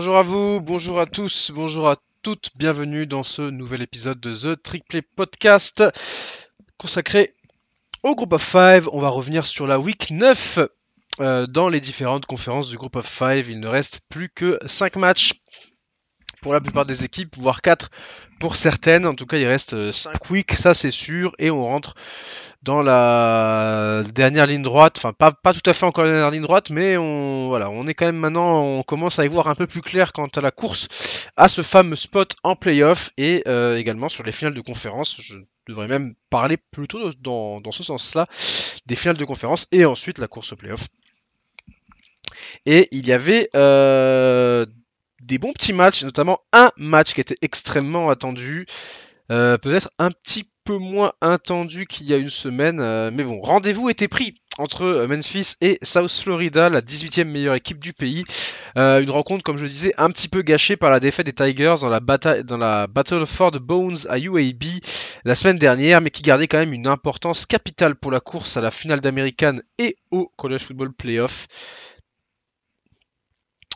Bonjour à vous, bonjour à tous, bonjour à toutes, bienvenue dans ce nouvel épisode de The Trick Play Podcast consacré au Group of Five. On va revenir sur la week 9 dans les différentes conférences du Group of Five. Il ne reste plus que 5 matchs pour la plupart des équipes, voire 4 pour certaines. En tout cas, il reste 5 weeks, ça c'est sûr, et on rentre dans la dernière ligne droite, enfin pas tout à fait encore la dernière ligne droite, mais on est quand même maintenant, on commence à y voir un peu plus clair quant à la course à ce fameux spot en playoff et également sur les finales de conférence. Je devrais même parler plutôt dans ce sens-là des finales de conférence et ensuite la course au playoff. Et il y avait des bons petits matchs, notamment un match qui était extrêmement attendu. Peut-être un petit peu moins attendu qu'il y a une semaine, mais bon, rendez-vous était pris entre Memphis et South Florida, la 18e meilleure équipe du pays. Une rencontre, comme je le disais, un petit peu gâchée par la défaite des Tigers dans la Battle for the Bones à UAB la semaine dernière, mais qui gardait quand même une importance capitale pour la course à la finale d'American et au College Football Playoff.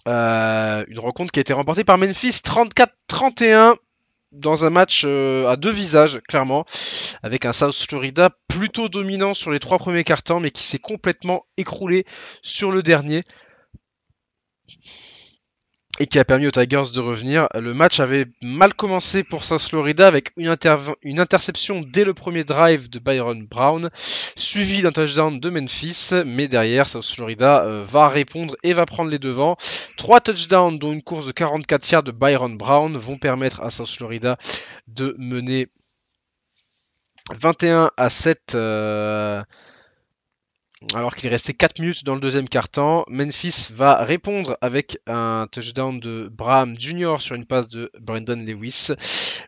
Une rencontre qui a été remportée par Memphis 34-31 dans un match à deux visages, clairement, avec un South Florida plutôt dominant sur les 3 premiers quarts-temps, mais qui s'est complètement écroulé sur le dernier et qui a permis aux Tigers de revenir. Le match avait mal commencé pour South Florida avec une interception dès le premier drive de Byron Brown, suivi d'un touchdown de Memphis, mais derrière South Florida va répondre et va prendre les devants. 3 touchdowns dont une course de 44 yards de Byron Brown vont permettre à South Florida de mener 21-7 alors qu'il restait 4 minutes dans le deuxième quart-temps. Memphis va répondre avec un touchdown de Braham Jr. sur une passe de Brandon Lewis.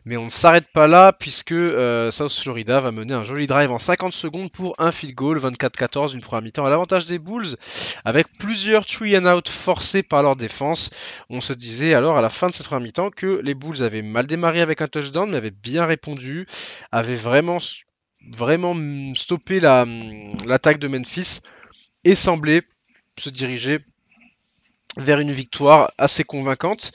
Mais on ne s'arrête pas là puisque South Florida va mener un joli drive en 50 secondes pour un field goal, 24-14, une première mi-temps à l'avantage des Bulls, avec plusieurs 3 and out forcés par leur défense. On se disait alors à la fin de cette première mi-temps que les Bulls avaient mal démarré avec un touchdown, mais avaient bien répondu, avaient vraiment stopper l'attaque de Memphis et sembler se diriger vers une victoire assez convaincante,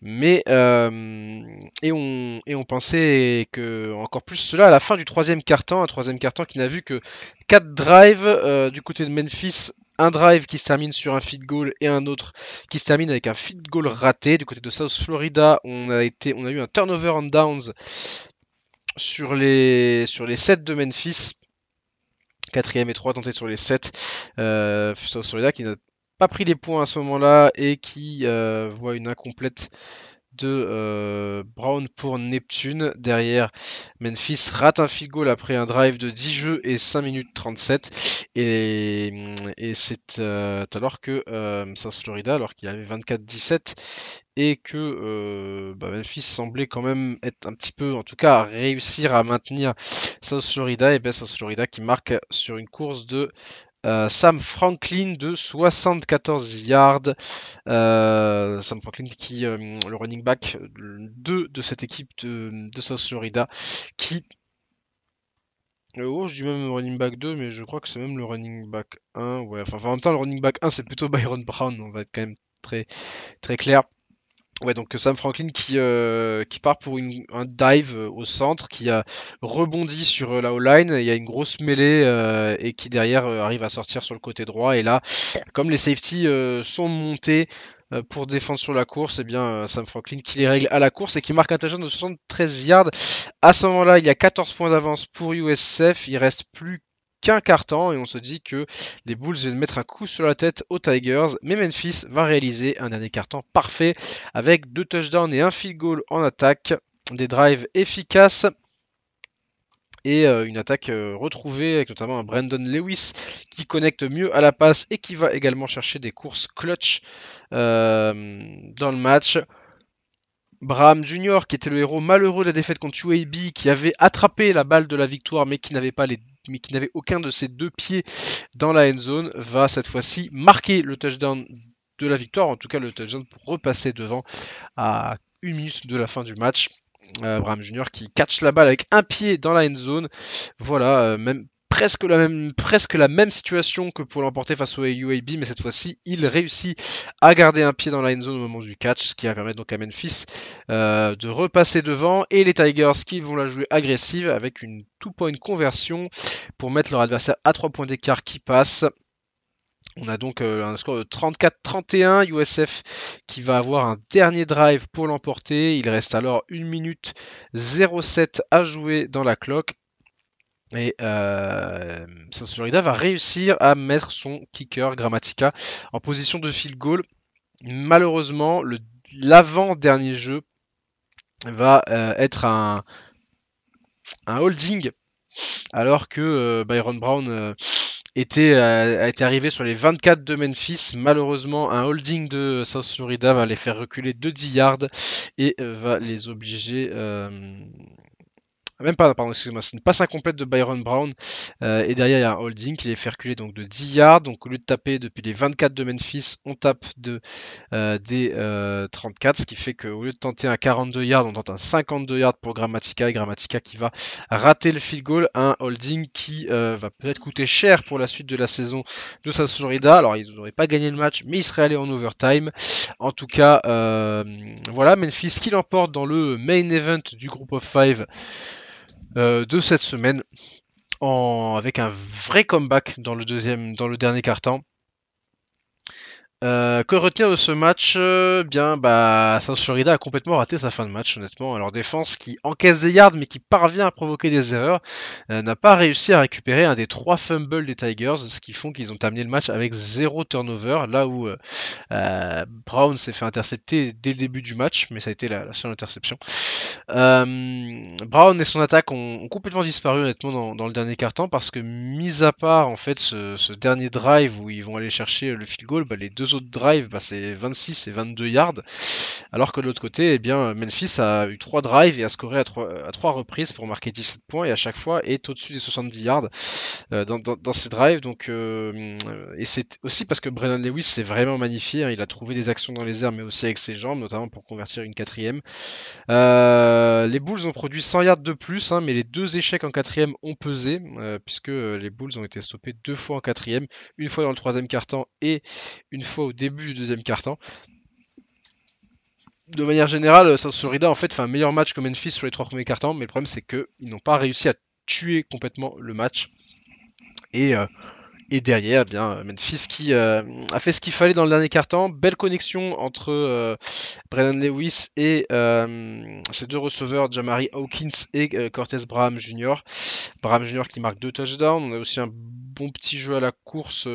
mais et on pensait que encore plus cela à la fin du troisième quart-temps, un troisième quart-temps qui n'a vu que 4 drives du côté de Memphis. Un drive qui se termine sur un field goal et un autre qui se termine avec un field goal raté. Du côté de South Florida, on a eu un turnover on downs sur les 7 de Memphis. 4ème et 3 tentés sur les 7. South Florida qui n'a pas pris les points à ce moment-là et qui voit une incomplète de Brown pour Neptune. Derrière, Memphis rate un field goal après un drive de 10 jeux et 5 minutes 37. Et c'est alors que South Florida, alors qu'il y avait 24-17, et que Memphis semblait quand même être un petit peu, en tout cas, réussir à maintenir South Florida, et bien South Florida qui marque sur une course de Sam Franklin de 74 yards. Sam Franklin qui le running back 2 de cette équipe de South Florida qui je dis même running back 2, mais je crois que c'est même le running back 1. Ouais, enfin en même temps le running back 1 c'est plutôt Byron Brown, on va être quand même très, très clair. Ouais, donc Sam Franklin qui part pour un dive au centre, qui a rebondi sur la O-line, il y a une grosse mêlée et qui derrière arrive à sortir sur le côté droit. Et là, comme les safeties sont montés pour défendre sur la course, et bien Sam Franklin qui les règle à la course et qui marque un touchdown de 73 yards. À ce moment-là, il y a 14 points d'avance pour USF, il reste plus qu'un quart-temps et on se dit que les Bulls viennent mettre un coup sur la tête aux Tigers, mais Memphis va réaliser un dernier quart-temps parfait avec 2 touchdowns et un field goal en attaque, des drives efficaces et une attaque retrouvée avec notamment un Brandon Lewis qui connecte mieux à la passe et qui va également chercher des courses clutch dans le match. Braham Jr., qui était le héros malheureux de la défaite contre UAB, qui avait attrapé la balle de la victoire mais qui n'avait aucun de ses 2 pieds dans la end zone, va cette fois-ci marquer le touchdown de la victoire, en tout cas le touchdown pour repasser devant à 1 minute de la fin du match. Braham Jr. qui catch la balle avec un pied dans la end zone, voilà, même presque la même situation que pour l'emporter face au UAB, mais cette fois-ci, il réussit à garder un pied dans la end zone au moment du catch, ce qui va permettre donc à Memphis de repasser devant, et les Tigers qui vont la jouer agressive avec une two-point conversion pour mettre leur adversaire à 3 points d'écart qui passe. On a donc un score de 34-31, USF qui va avoir un dernier drive pour l'emporter. Il reste alors 1 minute 07 à jouer dans la clock. Et South Florida va réussir à mettre son kicker Grammatica en position de field goal. Malheureusement, l'avant-dernier jeu va être un holding alors que Byron Brown a été arrivé sur les 24 de Memphis. Malheureusement, un holding de South Florida va les faire reculer de 10 yards et va les obliger... Même pas, pardon, excusez-moi, c'est une passe incomplète de Byron Brown. Et derrière, il y a un holding qui les fait reculer donc de 10 yards. Donc au lieu de taper depuis les 24 de Memphis, on tape des 34. Ce qui fait qu'au lieu de tenter un 42 yards, on tente un 52 yards pour Grammatica. Et Grammatica qui va rater le field goal. Un holding qui va peut-être coûter cher pour la suite de la saison de South Florida. Alors ils n'auraient pas gagné le match, mais ils seraient allés en overtime. En tout cas, voilà, Memphis qui l'emporte dans le main event du Group of 5 de cette semaine avec un vrai comeback dans le dernier quart-temps. Que retenir de ce match? Bien, South Florida a complètement raté sa fin de match, honnêtement. Leur défense qui encaisse des yards mais qui parvient à provoquer des erreurs n'a pas réussi à récupérer un des 3 fumbles des Tigers, ce qui font qu'ils ont terminé le match avec 0 turnover, là où Brown s'est fait intercepter dès le début du match, mais ça a été la seule interception. Brown et son attaque ont complètement disparu honnêtement dans le dernier quart-temps parce que mis à part en fait ce dernier drive où ils vont aller chercher le field goal, les deux autres drives c'est 26 et 22 yards, alors que de l'autre côté Memphis a eu 3 drives et a scoré à 3 reprises pour marquer 17 points et à chaque fois est au-dessus des 70 yards dans ces drives. Donc, et c'est aussi parce que Brennan Lewis s'est vraiment magnifié, hein. Il a trouvé des actions dans les airs mais aussi avec ses jambes, notamment pour convertir une quatrième. Les Bulls ont produit 100 yards de plus, hein, mais les 2 échecs en quatrième ont pesé, puisque les Bulls ont été stoppés 2 fois en quatrième, une fois dans le 3e quart-temps et une fois au début du 2e quart-temps. De manière générale, South Florida en fait fait un meilleur match que Memphis sur les 3 premiers quart-temps, mais le problème c'est qu'ils n'ont pas réussi à tuer complètement le match. Et derrière, Memphis qui a fait ce qu'il fallait dans le dernier quart-temps. Belle connexion entre Brennan Lewis et ses 2 receveurs, Jamari Hawkins et Cortez Braham Jr. Braham Jr. qui marque 2 touchdowns. On a aussi un bon petit jeu à la course,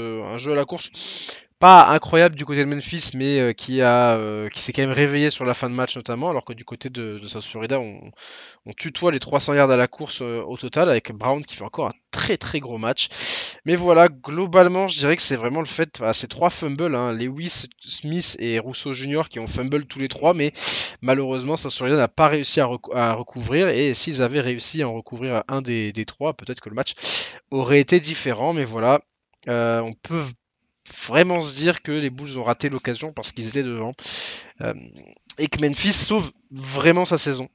pas incroyable du côté de Memphis, mais qui s'est quand même réveillé sur la fin de match notamment, alors que du côté de South Florida, on tutoie les 300 yards à la course au total, avec Brown qui fait encore un très très gros match. Mais voilà, globalement, je dirais que c'est vraiment le fait, ces 3 fumbles, hein, Lewis, Smith et Rousseau Jr. qui ont fumble tous les 3, mais malheureusement, South Florida n'a pas réussi à recouvrir, et s'ils avaient réussi à en recouvrir un des 3, peut-être que le match aurait été différent, mais voilà, on peut vraiment se dire que les Bulls ont raté l'occasion parce qu'ils étaient devant, et que Memphis sauve vraiment sa saison,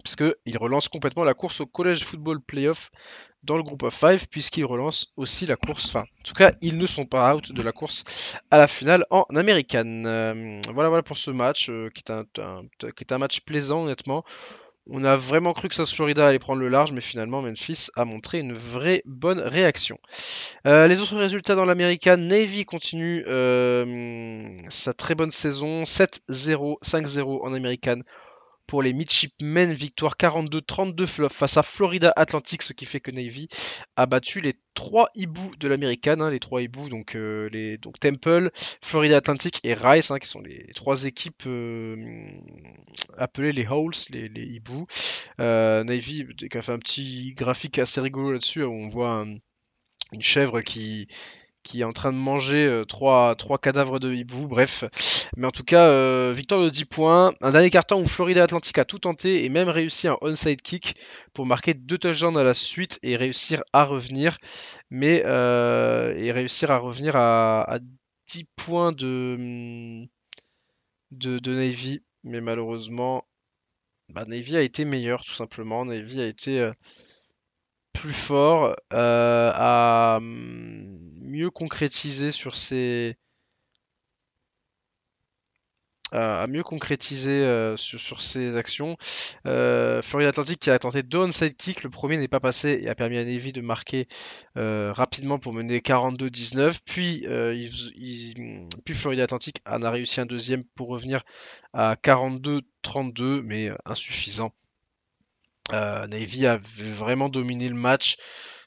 puisqu'il relance complètement la course au College Football Playoff dans le Group of 5, puisqu'ils relancent aussi la course, enfin, en tout cas, ils ne sont pas out de la course à la finale en American. Voilà pour ce match, qui est un match plaisant, honnêtement. On a vraiment cru que South Florida allait prendre le large, mais finalement Memphis a montré une vraie bonne réaction. Les autres résultats dans l'American, Navy continue sa très bonne saison, 7-0, 5-0 en American pour les Midshipmen, victoire 42-32 face à Florida Atlantic, ce qui fait que Navy a battu les 3 hiboux de l'American, hein, les 3 hiboux, donc Temple, Florida Atlantic et Rice, hein, qui sont les 3 équipes appelées les Howls, les hiboux. Navy qui a fait un petit graphique assez rigolo là-dessus, où on voit une chèvre qui est en train de manger 3 cadavres de hibou, bref. Mais en tout cas, victoire de 10 points. Un dernier quart-temps où Florida Atlantic a tout tenté et même réussi un onside kick pour marquer 2 touchdowns à la suite et réussir à revenir. À 10 points de Navy. Mais malheureusement, Navy a été meilleur tout simplement. Navy a été plus fort, à mieux concrétiser sur ses actions. Florida Atlantic qui a tenté deux onside kicks, le premier n'est pas passé et a permis à Navy de marquer rapidement pour mener 42-19. Puis Florida Atlantic en a réussi un deuxième pour revenir à 42-32, mais insuffisant. Navy a vraiment dominé le match,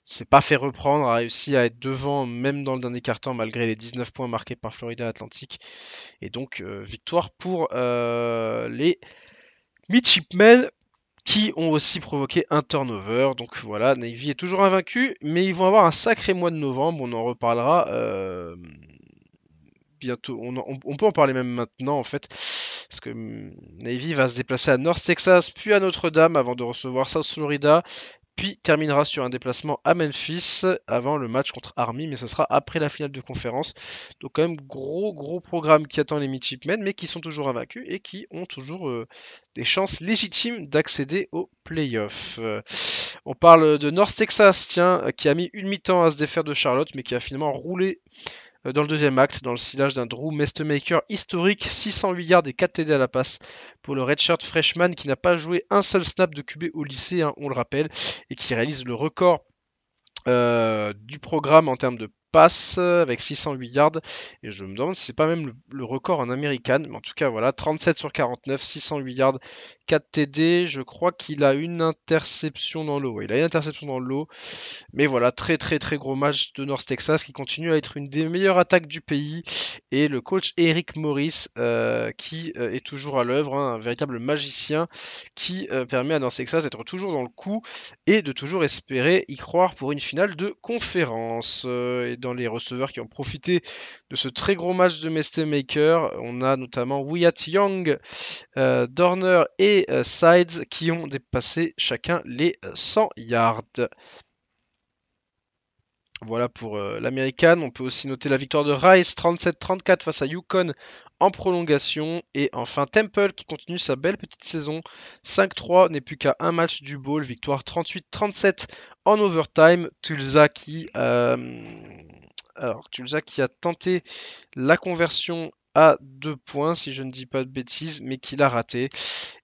s'est pas fait reprendre, a réussi à être devant même dans le dernier quart-temps malgré les 19 points marqués par Florida Atlantic. Et donc victoire pour les Midshipmen qui ont aussi provoqué un turnover. Donc voilà, Navy est toujours invaincu, mais ils vont avoir un sacré mois de novembre, on en reparlera bientôt. On peut en parler même maintenant en fait, parce que Navy va se déplacer à North Texas, puis à Notre-Dame avant de recevoir South Florida, puis terminera sur un déplacement à Memphis avant le match contre Army, mais ce sera après la finale de conférence. Donc quand même gros programme qui attend les Midshipmen, mais qui sont toujours invaincus et qui ont toujours des chances légitimes d'accéder aux playoffs. On parle de North Texas, tiens, qui a mis une mi-temps à se défaire de Charlotte, mais qui a finalement roulé dans le deuxième acte, dans le sillage d'un Drew Mestemaker historique, 608 yards et 4 TD à la passe pour le redshirt freshman qui n'a pas joué un seul snap de QB au lycée, hein, on le rappelle, et qui réalise le record du programme en termes de passes avec 608 yards. Et je me demande si c'est pas même le record en américaine, mais en tout cas voilà, 37 sur 49, 608 yards, 4 TD. Je crois qu'il a une interception dans l'eau. Ouais, il a une interception dans l'eau. Mais voilà, très gros match de North Texas qui continue à être une des meilleures attaques du pays. Et le coach Eric Morris qui est toujours à l'œuvre, hein, un véritable magicien qui permet à North Texas d'être toujours dans le coup et de toujours espérer y croire pour une finale de conférence. Et dans les receveurs qui ont profité de ce très gros match de Mestemaker, on a notamment Wyatt Young, Dorner et Sides qui ont dépassé chacun les 100 yards. Voilà pour l'américaine. On peut aussi noter la victoire de Rice 37-34 face à Yukon en prolongation. Et enfin Temple qui continue sa belle petite saison. 5-3 n'est plus qu'à un match du bowl. Victoire 38-37 en overtime. Tulsa qui a tenté la conversion à 2 points si je ne dis pas de bêtises, mais qui l'a raté.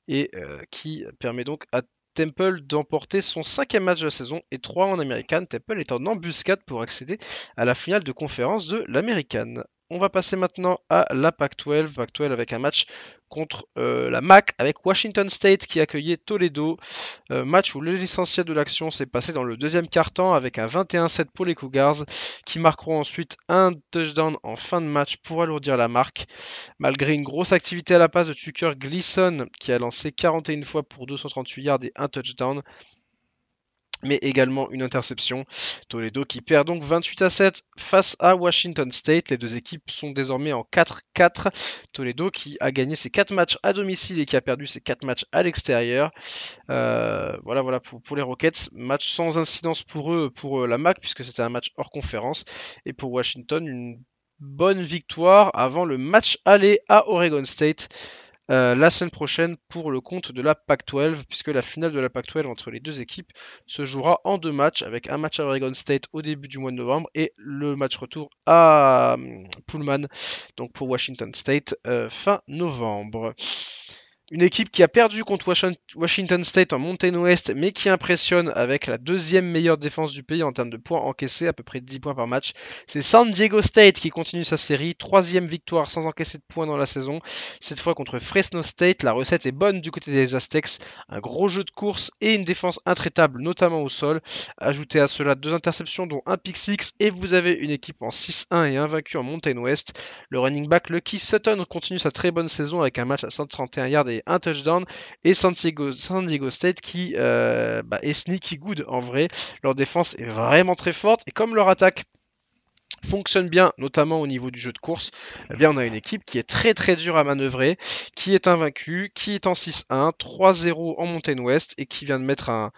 Et qui permet donc à Temple d'emporter son 5e match de la saison et 3 en American. Temple est en embuscade pour accéder à la finale de conférence de l'American. On va passer maintenant à la Pac-12. Pac-12 avec un match contre la MAC avec Washington State qui accueillait Toledo. Match où l'essentiel de l'action s'est passé dans le deuxième quart-temps avec un 21-7 pour les Cougars qui marqueront ensuite un touchdown en fin de match pour alourdir la marque. Malgré une grosse activité à la passe de Tucker Gleason qui a lancé 41 fois pour 238 yards et un touchdown, mais également une interception. Toledo qui perd donc 28-7 face à Washington State. Les deux équipes sont désormais en 4-4. Toledo qui a gagné ses 4 matchs à domicile et qui a perdu ses 4 matchs à l'extérieur. Voilà pour les Rockets. Match sans incidence pour eux, pour la MAC, puisque c'était un match hors conférence. Et pour Washington, une bonne victoire avant le match aller à Oregon State. La semaine prochaine pour le compte de la Pac-12, puisque la finale de la Pac-12 entre les deux équipes se jouera en 2 matchs, avec un match à Oregon State au début du mois de novembre et le match retour à Pullman, donc pour Washington State fin novembre. Une équipe qui a perdu contre Washington State en Mountain West, mais qui impressionne avec la deuxième meilleure défense du pays en termes de points encaissés, à peu près 10 points par match. C'est San Diego State qui continue sa série, 3e victoire sans encaisser de points dans la saison. Cette fois contre Fresno State, la recette est bonne du côté des Aztecs. Un gros jeu de course et une défense intraitable, notamment au sol. Ajoutez à cela 2 interceptions, dont un pick six, et vous avez une équipe en 6-1 et invaincue en Mountain West. Le running back Lucky Sutton continue sa très bonne saison avec un match à 131 yards et un touchdown, et San Diego State qui est sneaky good en vrai. Leur défense est vraiment très forte et comme leur attaque fonctionne bien, notamment au niveau du jeu de course, eh bien on a une équipe qui est très dure à manœuvrer, qui est invaincue, qui est en 6-1, 3-0 en Mountain West et qui vient de mettre un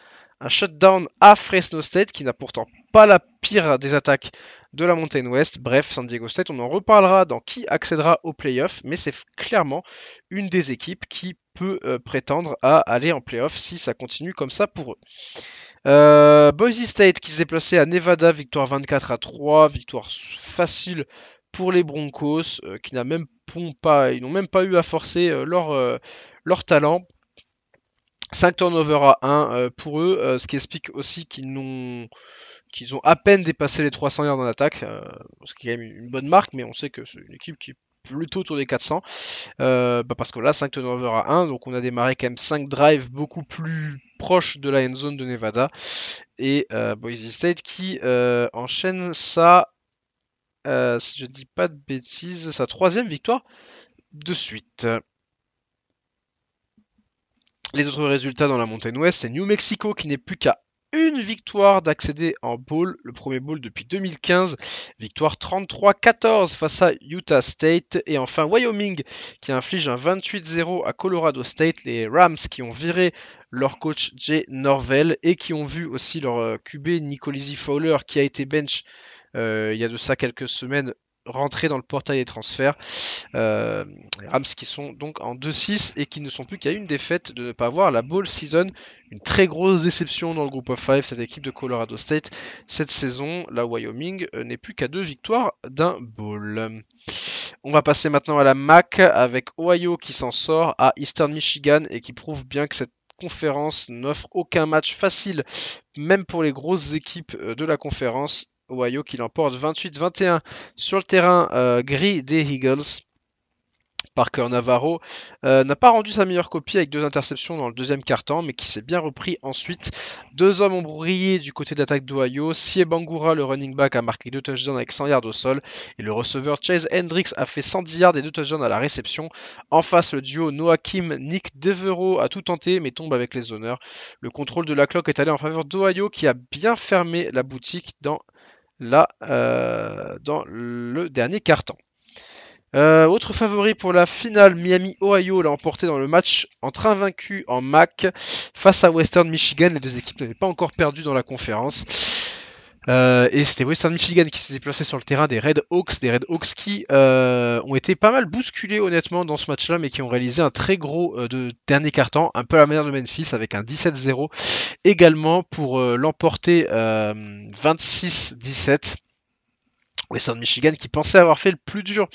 shutdown à Fresno State qui n'a pourtant pas la pire des attaques de la Mountain West. Bref, San Diego State, on en reparlera dans qui accédera aux playoffs, mais c'est clairement une des équipes qui peut prétendre à aller en playoffs si ça continue comme ça pour eux. Boise State qui se déplaçait à Nevada, victoire 24-3, victoire facile pour les Broncos, qui n'a même pas, ils n'ont même pas eu à forcer leur talent. 5 turnovers à 1 pour eux, ce qui explique aussi qu'ils ont à peine dépassé les 300 yards en attaque, ce qui est quand même une bonne marque, mais on sait que c'est une équipe qui est plutôt autour des 400, parce que là 5 turnovers à 1, donc on a démarré quand même 5 drives beaucoup plus proches de la end zone de Nevada, et Boise State qui enchaîne si je dis pas de bêtises, sa 3e victoire de suite. Les autres résultats dans la montagne ouest, c'est New Mexico qui n'est plus qu'à une victoire d'accéder en bowl, le premier bowl depuis 2015, victoire 33-14 face à Utah State, et enfin Wyoming qui inflige un 28-0 à Colorado State, les Rams qui ont viré leur coach Jay Norvell et qui ont vu aussi leur QB Nicolisi Fowler qui a été bench il y a de ça quelques semaines rentrer dans le portail des transferts. Les Rams qui sont donc en 2-6 et qui ne sont plus qu'à une défaite de ne pas avoir la bowl season. Une très grosse déception dans le groupe of 5, cette équipe de Colorado State. Cette saison, la Wyoming n'est plus qu'à 2 victoires d'un bowl. On va passer maintenant à la MAC avec Ohio qui s'en sort à Eastern Michigan et qui prouve bien que cette conférence n'offre aucun match facile, même pour les grosses équipes de la conférence. Ohio qui l'emporte 28-21 sur le terrain gris des Eagles. Parker Navarro n'a pas rendu sa meilleure copie avec 2 interceptions dans le deuxième quart-temps, mais qui s'est bien repris ensuite. 2 hommes ont brillé du côté de l'attaque d'Ohio. Sie Bangura, le running back, a marqué 2 touchdowns avec 100 yards au sol, et le receveur Chase Hendricks a fait 110 yards et 2 touchdowns à la réception. En face, le duo Noah Kim, Nick Devereaux a tout tenté, mais tombe avec les honneurs. Le contrôle de la cloque est allé en faveur d'Ohio, qui a bien fermé la boutique dans le dernier quart-temps. Autre favori pour la finale, Miami-Ohio l'a emporté dans le match entre invaincus en MAC face à Western Michigan. Les deux équipes n'avaient pas encore perdu dans la conférence. Et c'était Western Michigan qui s'est déplacé sur le terrain des Red Hawks. Des Red Hawks qui ont été pas mal bousculés honnêtement dans ce match-là, mais qui ont réalisé un très gros de dernier quart-temps, un peu à la manière de Memphis, avec un 17-0 également pour l'emporter 26-17. Western Michigan qui pensait avoir fait le plus dur,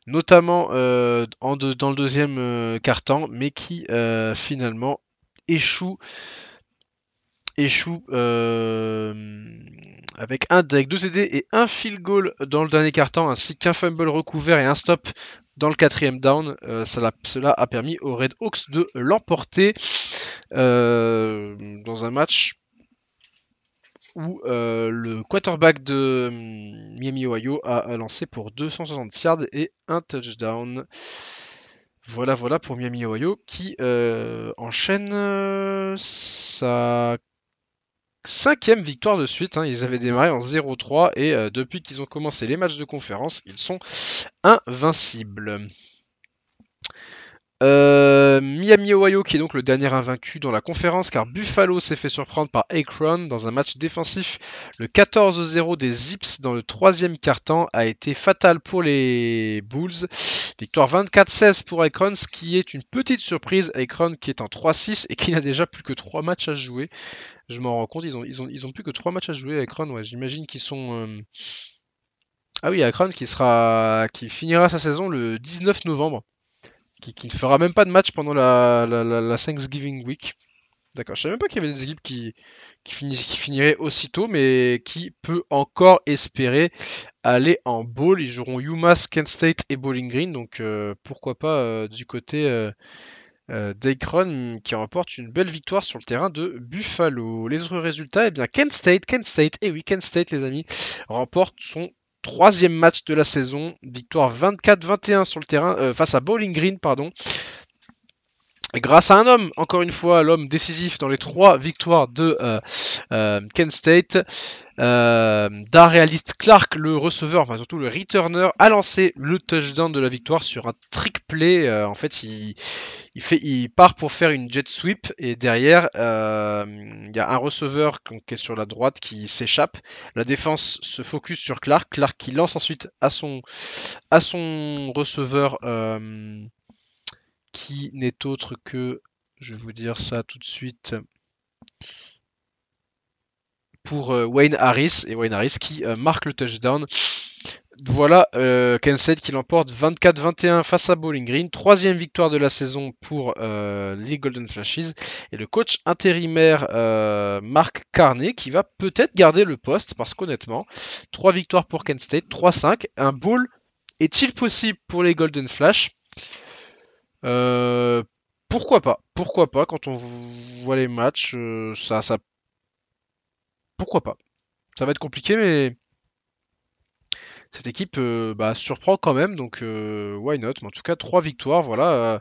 notamment dans le deuxième quart-temps, mais qui finalement échoue avec 2 TD et un field goal dans le dernier quart-temps, ainsi qu'un fumble recouvert et un stop dans le 4e down. Cela a permis aux Red Hawks de l'emporter dans un match où le quarterback de Miami Ohio a lancé pour 260 yards et un touchdown. Voilà pour Miami Ohio qui enchaîne sa 5e victoire de suite. Ils avaient démarré en 0-3 et depuis qu'ils ont commencé les matchs de conférence, ils sont invincibles. Miami Ohio qui est donc le dernier invaincu dans la conférence, car Buffalo s'est fait surprendre par Akron dans un match défensif. Le 14-0 des Zips dans le 3e quart-temps a été fatal pour les Bulls. Victoire 24-16 pour Akron, ce qui est une petite surprise. Akron qui est en 3-6 et qui n'a déjà plus que 3 matchs à jouer. Je m'en rends compte, ils ont plus que 3 matchs à jouer. Akron, ouais, j'imagine qu'ils sont... Ah oui, Akron qui finira sa saison le 19 novembre. Qui ne fera même pas de match pendant la Thanksgiving Week. D'accord, je savais même pas qu'il y avait des équipes qui finiraient aussitôt, mais qui peut encore espérer aller en bowl. Ils joueront UMass, Kent State et Bowling Green, donc pourquoi pas du côté d'Akron qui remporte une belle victoire sur le terrain de Buffalo. Les autres résultats, eh bien Kent State, et oui Kent State les amis, remporte son 3e match de la saison, victoire 24-21 sur le terrain face à Bowling Green, pardon. Et grâce à un homme, encore une fois, l'homme décisif dans les 3 victoires de Kent State, Darialist Clark, le receveur, enfin surtout le returner, a lancé le touchdown de la victoire sur un trick play. En fait, il part pour faire une jet sweep et derrière il y a un receveur qui est sur la droite qui s'échappe. La défense se focus sur Clark qui lance ensuite à son receveur qui n'est autre que, je vais vous dire ça tout de suite, pour Wayne Harris, et Wayne Harris qui marque le touchdown. Voilà, Kent State qui l'emporte 24-21 face à Bowling Green. 3e victoire de la saison pour les Golden Flashes. Et le coach intérimaire Mark Carney qui va peut-être garder le poste parce qu'honnêtement, 3 victoires pour Kent State, 3-5. Un bowl est-il possible pour les Golden Flash? Pourquoi pas? Pourquoi pas quand on voit les matchs, ça... Pourquoi pas? Ça va être compliqué, mais cette équipe surprend quand même, donc why not? Mais en tout cas, 3 victoires, voilà.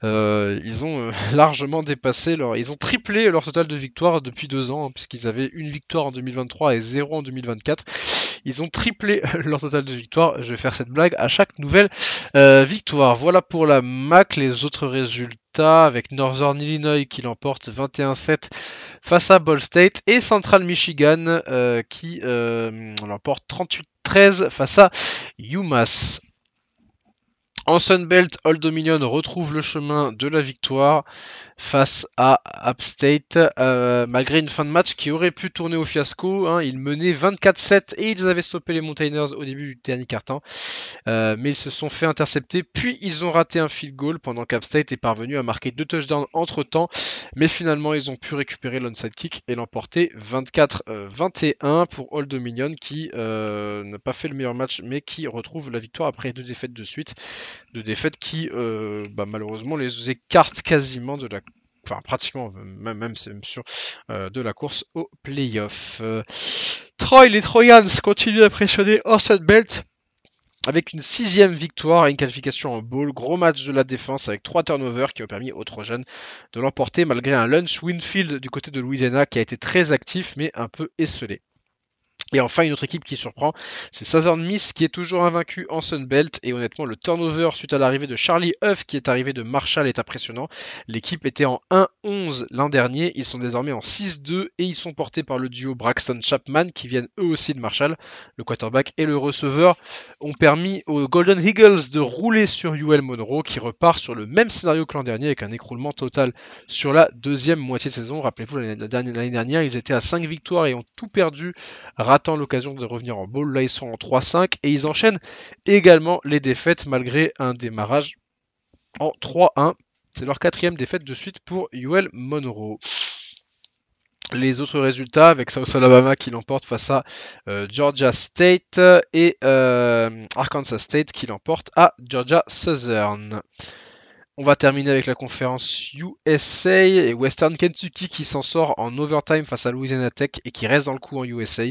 Ils ont largement dépassé ils ont triplé leur total de victoires depuis 2 ans, hein, puisqu'ils avaient une victoire en 2023 et 0 en 2024. Ils ont triplé leur total de victoires. Je vais faire cette blague à chaque nouvelle victoire. Voilà pour la MAC. Les autres résultats avec Northern Illinois qui l'emporte 21-7 face à Ball State et Central Michigan qui l'emporte 38-13 face à UMass. En Sunbelt, Old Dominion retrouve le chemin de la victoire face à App State, malgré une fin de match qui aurait pu tourner au fiasco. Hein, ils menaient 24-7 et ils avaient stoppé les Mountaineers au début du dernier quart-temps. Mais ils se sont fait intercepter, puis ils ont raté un field goal pendant qu'App State est parvenu à marquer 2 touchdowns entre temps. Mais finalement, ils ont pu récupérer l'onside kick et l'emporter 24-21 pour Old Dominion qui n'a pas fait le meilleur match, mais qui retrouve la victoire après 2 défaites de suite. 2 défaites qui, malheureusement, les écartent quasiment de la pratiquement, même c'est sûr, de la course au playoff. Les Trojans continuent d'impressionner Orson Belt avec une 6e victoire et une qualification en bowl. Gros match de la défense avec 3 turnovers qui ont permis aux Trojans de l'emporter malgré un lunch Winfield du côté de Louisiana qui a été très actif mais un peu esselé. Et enfin, une autre équipe qui surprend, c'est Southern Miss qui est toujours invaincu en Sunbelt. Et honnêtement, le turnover suite à l'arrivée de Charlie Huff qui est arrivé de Marshall est impressionnant. L'équipe était en 1-11 l'an dernier. Ils sont désormais en 6-2 et ils sont portés par le duo Braxton Chapman qui viennent eux aussi de Marshall. Le quarterback et le receveur ont permis aux Golden Eagles de rouler sur UL Monroe qui repart sur le même scénario que l'an dernier avec un écroulement total sur la 2e moitié de saison. Rappelez-vous, l'année dernière, ils étaient à 5 victoires et ont tout perdu, ratant l'occasion de revenir en bowl. Là, ils sont en 3-5 et ils enchaînent également les défaites malgré un démarrage en 3-1. C'est leur 4e défaite de suite pour UL Monroe. Les autres résultats avec South Alabama qui l'emporte face à Georgia State et Arkansas State qui l'emporte à Georgia Southern. On va terminer avec la conférence USA et Western Kentucky qui s'en sort en overtime face à Louisiana Tech et qui reste dans le coup en USA.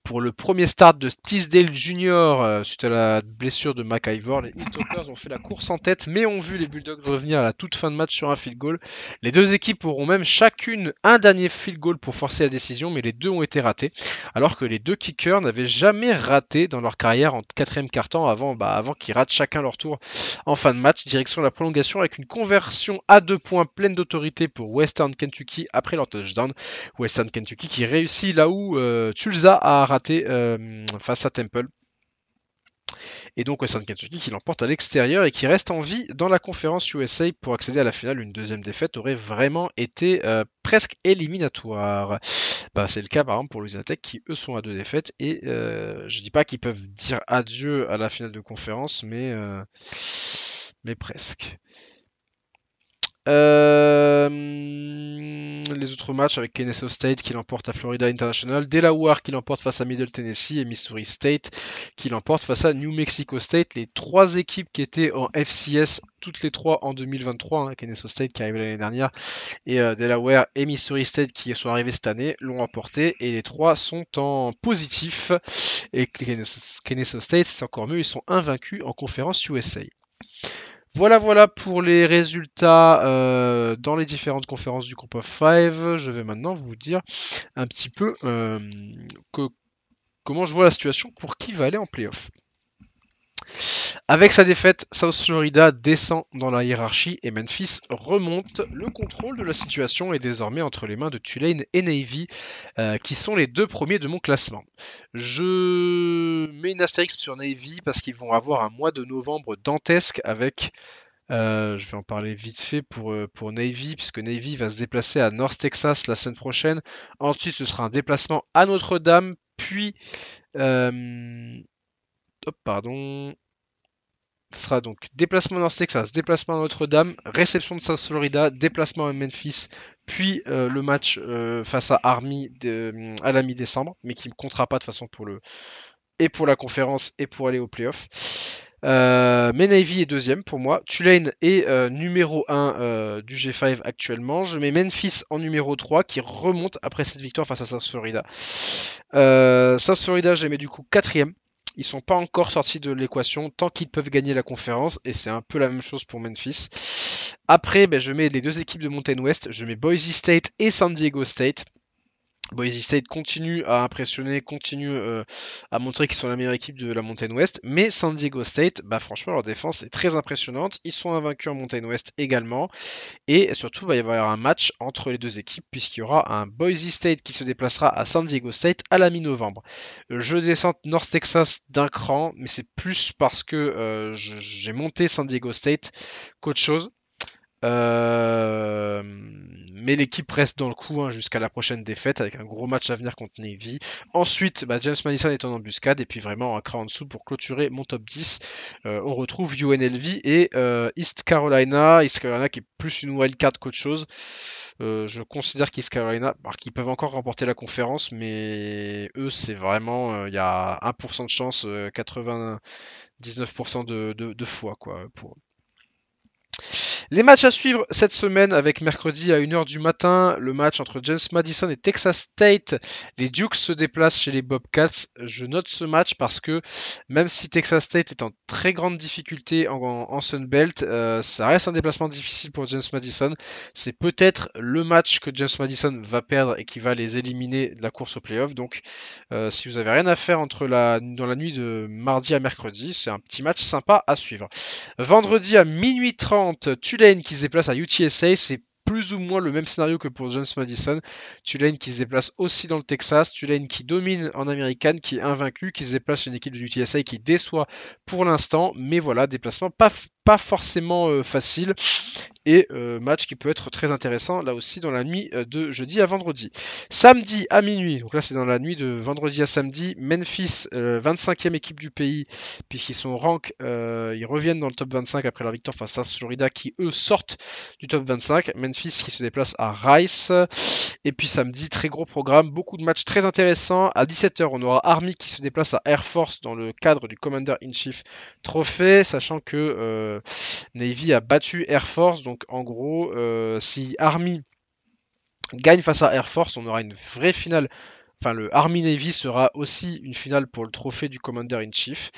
Pour le premier start de Teasdale Jr. Suite à la blessure de McIvor, les Hilltoppers ont fait la course en tête mais ont vu les Bulldogs revenir à la toute fin de match sur un field goal. Les deux équipes auront même chacune un dernier field goal pour forcer la décision, mais les deux ont été ratés, alors que les deux kickers n'avaient jamais raté dans leur carrière en 4e quart-temps avant qu'ils ratent chacun leur tour en fin de match. Direction la prolongation avec une conversion à 2 points pleine d'autorité pour Western Kentucky après leur touchdown. Western Kentucky qui réussit là où Tulsa a raté face à Temple. Et donc Western Kentucky qui l'emporte à l'extérieur et qui reste en vie dans la conférence USA pour accéder à la finale. Une 2e défaite aurait vraiment été presque éliminatoire. C'est le cas par exemple pour Louisiana Tech qui eux sont à 2 défaites et je dis pas qu'ils peuvent dire adieu à la finale de conférence mais presque. Les autres matchs avec Kennesaw State qui l'emporte à Florida International, Delaware qui l'emporte face à Middle Tennessee et Missouri State qui l'emporte face à New Mexico State. Les 3 équipes qui étaient en FCS, toutes les 3 en 2023, Kennesaw State qui arrivait l'année dernière et Delaware et Missouri State qui sont arrivés cette année, l'ont emporté et les 3 sont en positif et Kennesaw State c'est encore mieux, ils sont invaincus en conférence USA. Voilà pour les résultats dans les différentes conférences du Group of 5. Je vais maintenant vous dire un petit peu comment je vois la situation pour qui va aller en playoff. Avec sa défaite, South Florida descend dans la hiérarchie et Memphis remonte. Le contrôle de la situation est désormais entre les mains de Tulane et Navy, qui sont les 2 premiers de mon classement. Je mets une astérisque sur Navy parce qu'ils vont avoir un mois de novembre dantesque avec Je vais en parler vite fait pour Navy, puisque Navy va se déplacer à North Texas la semaine prochaine. Ensuite, ce sera un déplacement à Notre-Dame, puis... hop, pardon. Ce sera donc déplacement à North Texas, déplacement à Notre-Dame, réception de South Florida, déplacement à Memphis, puis le match face à Army à la mi-décembre, mais qui ne comptera pas de toute façon et pour la conférence et pour aller au playoff. Mais Navy est deuxième pour moi. Tulane est numéro 1 du G5 actuellement. Je mets Memphis en numéro 3 qui remonte après cette victoire face à South Florida. South Florida, je les mets du coup quatrième. Ils sont pas encore sortis de l'équation tant qu'ils peuvent gagner la conférence et c'est un peu la même chose pour Memphis. Après, je mets les deux équipes de Mountain West. Je mets Boise State et San Diego State. Boise State continue à impressionner, continue à montrer qu'ils sont la meilleure équipe de la Mountain West, mais San Diego State, franchement leur défense est très impressionnante, ils sont invaincus en Mountain West également, et surtout il va y avoir un match entre les deux équipes puisqu'il y aura un Boise State qui se déplacera à San Diego State à la mi-novembre. Je descends North Texas d'un cran, mais c'est plus parce que j'ai monté San Diego State qu'autre chose. Mais l'équipe reste dans le coup jusqu'à la prochaine défaite avec un gros match à venir contre Navy. Ensuite, James Madison est en embuscade et puis vraiment un cran en dessous pour clôturer mon top 10. On retrouve UNLV et East Carolina. East Carolina qui est plus une wildcard qu'autre chose. Je considère qu'East Carolina, qu'ils peuvent encore remporter la conférence, mais eux, c'est vraiment, il y a 1% de chance, 99% de fois quoi, pour eux. Les matchs à suivre cette semaine avec mercredi à 1h du matin, le match entre James Madison et Texas State. Les Dukes se déplacent chez les Bobcats. Je note ce match parce que même si Texas State est en très grande difficulté en Sun Belt, ça reste un déplacement difficile pour James Madison. C'est peut-être le match que James Madison va perdre et qui va les éliminer de la course au playoff. Donc si vous avez rien à faire dans la nuit de mardi à mercredi, c'est un petit match sympa à suivre. Vendredi à minuit 30, Tulane qui se déplace à UTSA, c'est plus ou moins le même scénario que pour James Madison. Tulane qui se déplace aussi dans le Texas, Tulane qui domine en américaine, qui est invaincu, qui se déplace chez une équipe de UTSA qui déçoit pour l'instant, mais voilà, déplacement pas forcément facile. Et match qui peut être très intéressant là aussi dans la nuit de jeudi à vendredi. Samedi à minuit, donc là c'est dans la nuit de vendredi à samedi, Memphis, 25e équipe du pays, puisqu'ils sont rank, ils reviennent dans le top 25 après leur victoire face à Florida qui eux sortent du top 25. Memphis qui se déplace à Rice. Et puis samedi, très gros programme, beaucoup de matchs très intéressants. À 17h, on aura Army qui se déplace à Air Force dans le cadre du Commander-in-Chief Trophée, sachant que Navy a battu Air Force. Donc en gros, si Army gagne face à Air Force, on aura une vraie finale. Enfin, le Army Navy sera aussi une finale pour le trophée du Commander-in-Chief.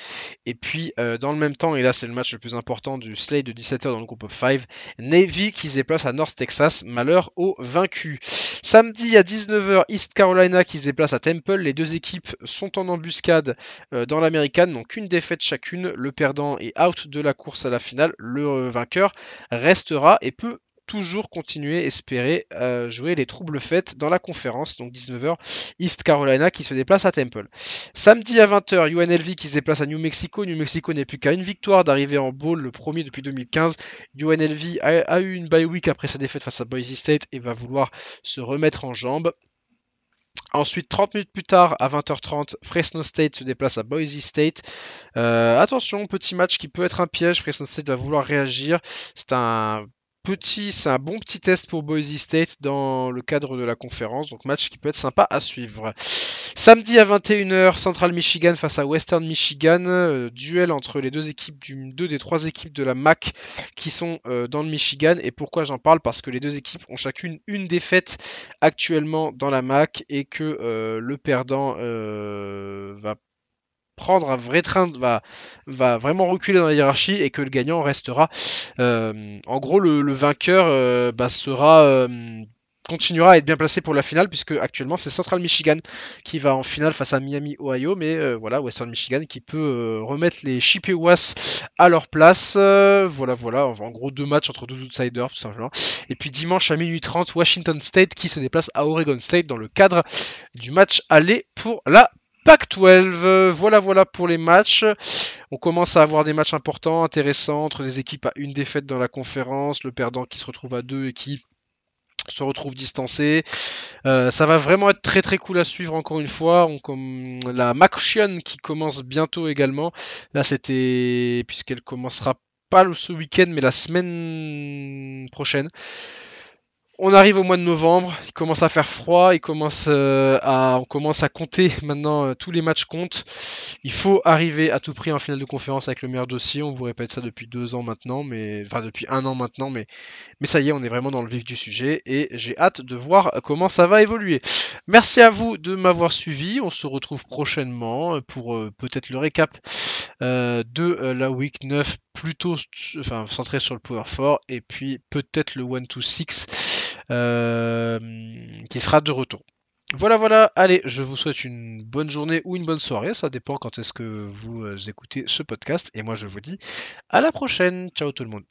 Et puis, dans le même temps, et là c'est le match le plus important du slate de 17h dans le groupe of 5, Navy qui se déplace à North Texas, malheur aux vaincus. Samedi à 19h, East Carolina qui se déplace à Temple. Les deux équipes sont en embuscade dans l'américaine, donc une défaite chacune. Le perdant est out de la course à la finale. Le vainqueur restera et peut toujours continuer, espérer jouer les troubles fêtes dans la conférence. Donc 19h, East Carolina qui se déplace à Temple. Samedi à 20h, UNLV qui se déplace à New Mexico. New Mexico n'est plus qu'à une victoire d'arriver en bowl, le premier depuis 2015. UNLV a eu une bye week après sa défaite face à Boise State et va vouloir se remettre en jambes. Ensuite, 30 minutes plus tard, à 20h30, Fresno State se déplace à Boise State. Attention, petit match qui peut être un piège. Fresno State va vouloir réagir. C'est un bon petit test pour Boise State dans le cadre de la conférence, donc match qui peut être sympa à suivre. Samedi à 21h, Central Michigan face à Western Michigan, duel entre les deux des trois équipes de la MAC qui sont dans le Michigan. Et pourquoi j'en parle? Parce que les deux équipes ont chacune une défaite actuellement dans la MAC et que le perdant va prendre un vrai train, va vraiment reculer dans la hiérarchie et que le gagnant restera. En gros, le vainqueur continuera à être bien placé pour la finale puisque actuellement c'est Central Michigan qui va en finale face à Miami, Ohio, mais voilà, Western Michigan qui peut remettre les Chippewas à leur place. Voilà, en gros deux matchs entre deux outsiders tout simplement. Et puis dimanche à minuit 30, Washington State qui se déplace à Oregon State dans le cadre du match aller pour la Pac-12. Voilà pour les matchs. On commence à avoir des matchs importants, intéressants, entre les équipes à une défaite dans la conférence, le perdant qui se retrouve à 2 et qui se retrouve distancé. Ça va vraiment être très très cool à suivre encore une fois. Comme la Makushian qui commence bientôt également. Là c'était puisqu'elle commencera pas ce week-end mais la semaine prochaine. On arrive au mois de novembre, il commence à faire froid, on commence à compter maintenant, tous les matchs comptent. Il faut arriver à tout prix en finale de conférence avec le meilleur dossier. On vous répète ça depuis 2 ans maintenant, enfin depuis 1 an maintenant, mais ça y est, on est vraiment dans le vif du sujet et j'ai hâte de voir comment ça va évoluer. Merci à vous de m'avoir suivi. On se retrouve prochainement pour peut-être le récap de la week 9 plutôt centré sur le Power 4 et puis peut-être le 1-2-6 qui sera de retour. Voilà, allez, je vous souhaite une bonne journée ou une bonne soirée, ça dépend quand est-ce que vous écoutez ce podcast, et moi je vous dis à la prochaine, ciao tout le monde.